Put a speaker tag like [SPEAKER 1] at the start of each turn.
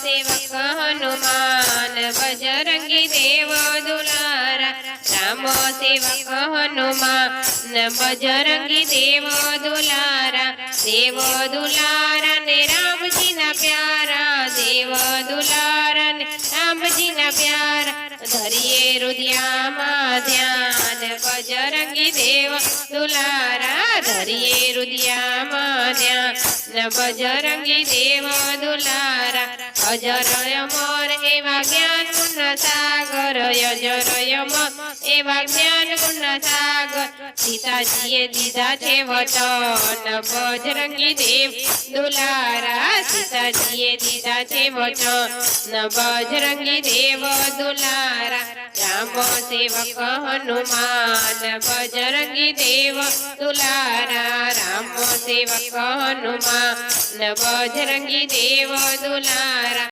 [SPEAKER 1] सेवक हनुमान बजरंगी देव दुलारा राम सेवक हनुमान बजरंगी देव दुलारा ने राम जी ना प्यारा देव दुलारा ने राम जी ना प्यारा धरिए हृदया मां ध्यान बजरंगी देव दुलारा धरिए हृदया मां ध्यान बजरंगी देव दुलारा अजर अमर एवा ज्ञान गुण सागर अजर अमर एवा ज्ञान गुण सागर सीताजीए दीधा छे वचन बजरंगी देव दुलारा सीताजीए दीधा छे वचन बजरंगी देव दुलारा राम सेवक हनुमान बजरंगी देव दुलारा राम सेवक हनुमान बजरंगी देव दुलारा।